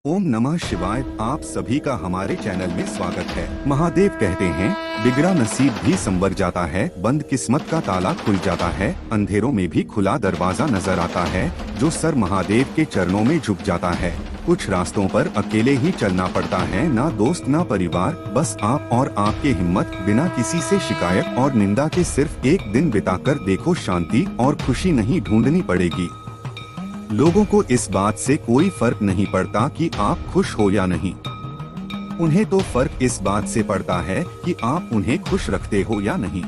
ओम नमः शिवाय। आप सभी का हमारे चैनल में स्वागत है। महादेव कहते हैं, बिगड़ा नसीब भी संवर जाता है, बंद किस्मत का ताला खुल जाता है, अंधेरों में भी खुला दरवाजा नजर आता है, जो सर महादेव के चरणों में झुक जाता है। कुछ रास्तों पर अकेले ही चलना पड़ता है, ना दोस्त ना परिवार, बस आप और आपकी हिम्मत। बिना किसी से शिकायत और निंदा के सिर्फ एक दिन बिताकर देखो, शांति और खुशी नहीं ढूंढनी पड़ेगी। लोगों को इस बात से कोई फर्क नहीं पड़ता कि आप खुश हो या नहीं, उन्हें तो फर्क इस बात से पड़ता है कि आप उन्हें खुश रखते हो या नहीं।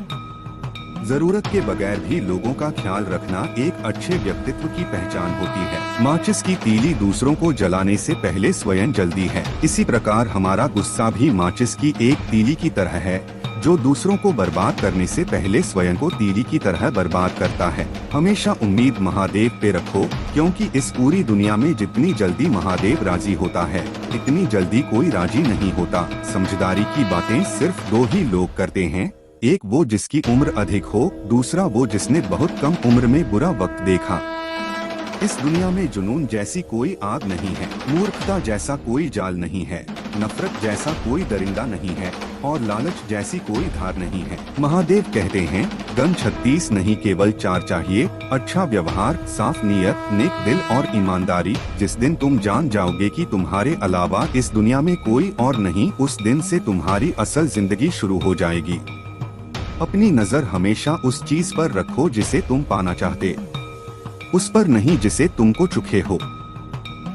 जरूरत के बगैर भी लोगों का ख्याल रखना एक अच्छे व्यक्तित्व की पहचान होती है। माचिस की तीली दूसरों को जलाने से पहले स्वयं जलती है, इसी प्रकार हमारा गुस्सा भी माचिस की एक तीली की तरह है, जो दूसरों को बर्बाद करने से पहले स्वयं को तीली की तरह बर्बाद करता है। हमेशा उम्मीद महादेव पे रखो, क्योंकि इस पूरी दुनिया में जितनी जल्दी महादेव राजी होता है, इतनी जल्दी कोई राजी नहीं होता। समझदारी की बातें सिर्फ दो ही लोग करते हैं, एक वो जिसकी उम्र अधिक हो, दूसरा वो जिसने बहुत कम उम्र में बुरा वक्त देखा। इस दुनिया में जुनून जैसी कोई आग नहीं है, मूर्खता जैसा कोई जाल नहीं है, नफरत जैसा कोई दरिंदा नहीं है, और लालच जैसी कोई धार नहीं है। महादेव कहते हैं, गन 36 नहीं केवल 4 चाहिए, अच्छा व्यवहार, साफ नीयत, नेक दिल और ईमानदारी। जिस दिन तुम जान जाओगे कि तुम्हारे अलावा इस दुनिया में कोई और नहीं, उस दिन से तुम्हारी असल जिंदगी शुरू हो जाएगी। अपनी नजर हमेशा उस चीज पर रखो जिसे तुम पाना चाहते, उस पर नहीं जिसे तुमको चुके हो।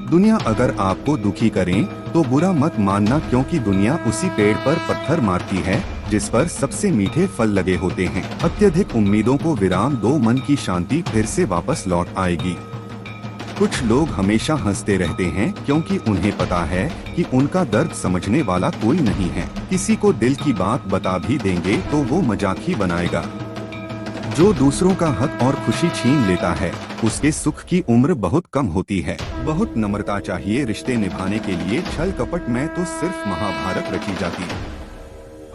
दुनिया अगर आपको दुखी करें तो बुरा मत मानना, क्योंकि दुनिया उसी पेड़ पर पत्थर मारती है जिस पर सबसे मीठे फल लगे होते हैं। अत्यधिक उम्मीदों को विराम दो, मन की शांति फिर से वापस लौट आएगी। कुछ लोग हमेशा हंसते रहते हैं, क्योंकि उन्हें पता है कि उनका दर्द समझने वाला कोई नहीं है। किसी को दिल की बात बता भी देंगे तो वो मजाक ही बनाएगा। जो दूसरों का हक और खुशी छीन लेता है, उसके सुख की उम्र बहुत कम होती है। बहुत नम्रता चाहिए रिश्ते निभाने के लिए, छल कपट में तो सिर्फ महाभारत रची जाती है।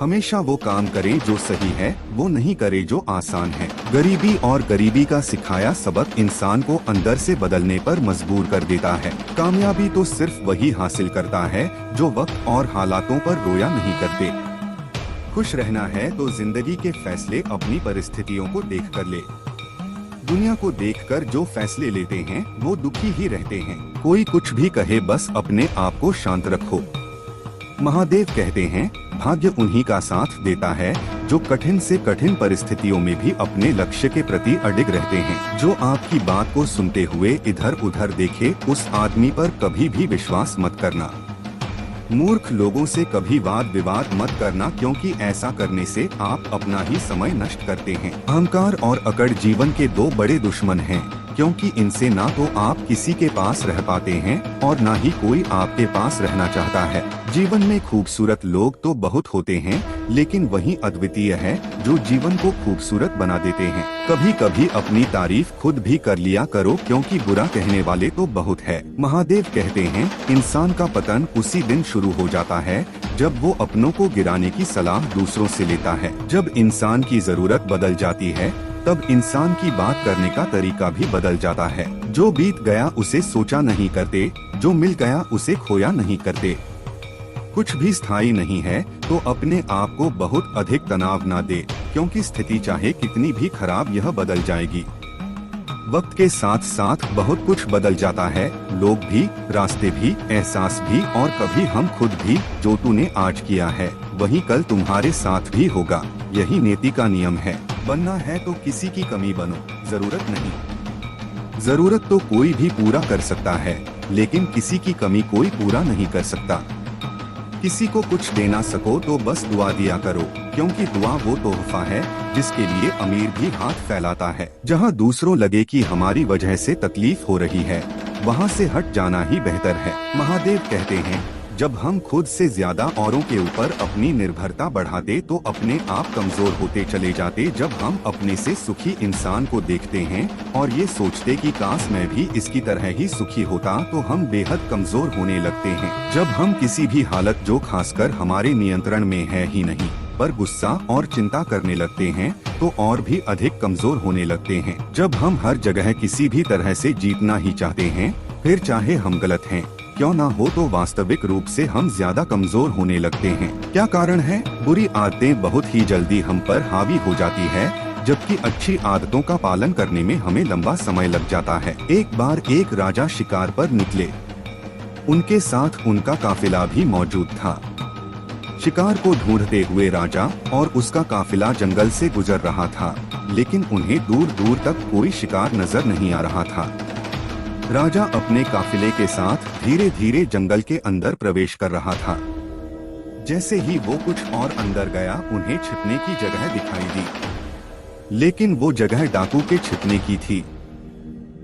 हमेशा वो काम करें जो सही है, वो नहीं करे जो आसान है। गरीबी और गरीबी का सिखाया सबक इंसान को अंदर से बदलने पर मजबूर कर देता है। कामयाबी तो सिर्फ वही हासिल करता है जो वक्त और हालातों पर रोया नहीं करते। खुश रहना है तो जिंदगी के फैसले अपनी परिस्थितियों को देखकर ले। दुनिया को देखकर जो फैसले लेते हैं वो दुखी ही रहते हैं। कोई कुछ भी कहे, बस अपने आप को शांत रखो। महादेव कहते हैं, भाग्य उन्हीं का साथ देता है जो कठिन से कठिन परिस्थितियों में भी अपने लक्ष्य के प्रति अडिग रहते हैं। जो आपकी बात को सुनते हुए इधर उधर देखे, उस आदमी पर कभी भी विश्वास मत करना। मूर्ख लोगों से कभी वाद विवाद मत करना, क्योंकि ऐसा करने से आप अपना ही समय नष्ट करते हैं। अहंकार और अकड़ जीवन के दो बड़े दुश्मन हैं, क्योंकि इनसे ना तो आप किसी के पास रह पाते हैं और ना ही कोई आपके पास रहना चाहता है। जीवन में खूबसूरत लोग तो बहुत होते हैं, लेकिन वही अद्वितीय है जो जीवन को खूबसूरत बना देते हैं। कभी कभी अपनी तारीफ खुद भी कर लिया करो, क्योंकि बुरा कहने वाले तो बहुत है। महादेव कहते हैं, इंसान का पतन उसी दिन शुरू हो जाता है जब वो अपनों को गिराने की सलाह दूसरों से लेता है। जब इंसान की जरूरत बदल जाती है, तब इंसान की बात करने का तरीका भी बदल जाता है। जो बीत गया उसे सोचा नहीं करते, जो मिल गया उसे खोया नहीं करते। कुछ भी स्थायी नहीं है, तो अपने आप को बहुत अधिक तनाव ना दे, क्योंकि स्थिति चाहे कितनी भी खराब, यह बदल जाएगी। वक्त के साथ साथ बहुत कुछ बदल जाता है, लोग भी, रास्ते भी, एहसास भी, और कभी हम खुद भी। जो तूने आज किया है वही कल तुम्हारे साथ भी होगा। यही नीति का नियम है। बनना है तो किसी की कमी बनो, जरूरत नहीं। जरूरत तो कोई भी पूरा कर सकता है, लेकिन किसी की कमी कोई पूरा नहीं कर सकता। किसी को कुछ देना सको तो बस दुआ दिया करो, क्योंकि दुआ वो तोहफा है जिसके लिए अमीर भी हाथ फैलाता है। जहाँ दूसरों लगे कि हमारी वजह से तकलीफ हो रही है, वहाँ से हट जाना ही बेहतर है। महादेव कहते हैं, जब हम खुद से ज्यादा औरों के ऊपर अपनी निर्भरता बढ़ाते तो अपने आप कमजोर होते चले जाते। जब हम अपने से सुखी इंसान को देखते हैं और ये सोचते कि काश मैं भी इसकी तरह ही सुखी होता, तो हम बेहद कमजोर होने लगते हैं। जब हम किसी भी हालत जो खासकर हमारे नियंत्रण में है ही नहीं, पर गुस्सा और चिंता करने लगते हैं, तो और भी अधिक कमजोर होने लगते हैं। जब हम हर जगह किसी भी तरह से जीतना ही चाहते हैं, फिर चाहे हम गलत हैं, क्यों ना हो तो वास्तविक रूप से हम ज्यादा कमजोर होने लगते हैं। क्या कारण है? बुरी आदतें बहुत ही जल्दी हम पर हावी हो जाती है, जबकि अच्छी आदतों का पालन करने में हमें लंबा समय लग जाता है। एक बार एक राजा शिकार पर निकले। उनके साथ उनका काफिला भी मौजूद था। शिकार को ढूंढते हुए राजा और उसका काफिला जंगल से गुजर रहा था, लेकिन उन्हें दूर दूर तक कोई शिकार नजर नहीं आ रहा था। राजा अपने काफिले के साथ धीरे धीरे जंगल के अंदर प्रवेश कर रहा था। जैसे ही वो कुछ और अंदर गया, उन्हें छिपने की जगह दिखाई दी, लेकिन वो जगह डाकू के छिपने की थी।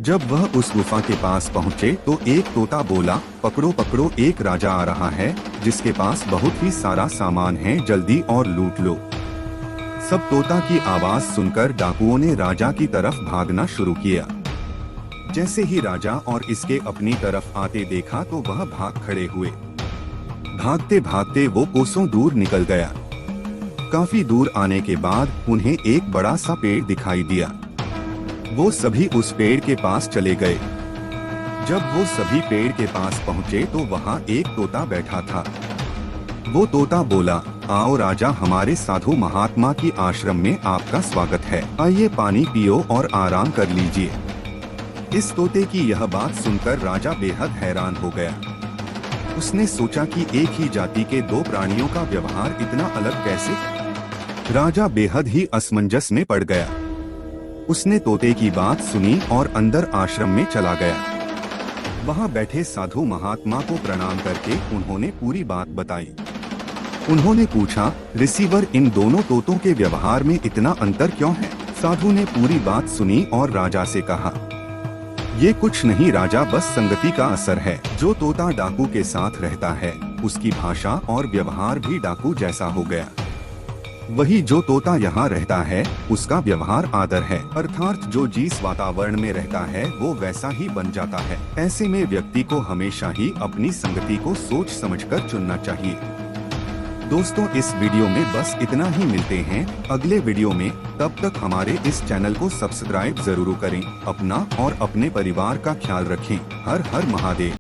जब वह उस गुफा के पास पहुँचे तो एक तोता बोला, पकड़ो पकड़ो, एक राजा आ रहा है जिसके पास बहुत ही सारा सामान है, जल्दी और लूट लो। सब तोता की आवाज सुनकर डाकुओं ने राजा की तरफ भागना शुरू किया। जैसे ही राजा और इसके अपनी तरफ आते देखा तो वह भाग खड़े हुए। भागते भागते वो कोसों दूर निकल गया। काफी दूर आने के बाद उन्हें एक बड़ा सा पेड़ दिखाई दिया। वो सभी उस पेड़ के पास चले गए। जब वो सभी पेड़ के पास पहुँचे तो वहाँ एक तोता बैठा था। वो तोता बोला, आओ राजा, हमारे साधु महात्मा की आश्रम में आपका स्वागत है। आइए पानी पियो और आराम कर लीजिए। इस तोते की यह बात सुनकर राजा बेहद हैरान हो गया। उसने सोचा कि एक ही जाति के दो प्राणियों का व्यवहार इतना अलग कैसे? राजा बेहद ही असमंजस में पड़ गया। उसने तोते की बात सुनी और अंदर आश्रम में चला गया। वहां बैठे साधु महात्मा को प्रणाम करके उन्होंने पूरी बात बताई। उन्होंने पूछा, रिसीवर, इन दोनों तोतों के व्यवहार में इतना अंतर क्यों है? साधु ने पूरी बात सुनी और राजा से कहा, ये कुछ नहीं राजा, बस संगति का असर है। जो तोता डाकू के साथ रहता है उसकी भाषा और व्यवहार भी डाकू जैसा हो गया। वही जो तोता यहाँ रहता है उसका व्यवहार आदर है, अर्थात जो जिस वातावरण में रहता है वो वैसा ही बन जाता है। ऐसे में व्यक्ति को हमेशा ही अपनी संगति को सोच समझकर चुनना चाहिए। दोस्तों, इस वीडियो में बस इतना ही। मिलते हैं अगले वीडियो में। तब तक हमारे इस चैनल को सब्सक्राइब जरूर करें। अपना और अपने परिवार का ख्याल रखें। हर हर महादेव।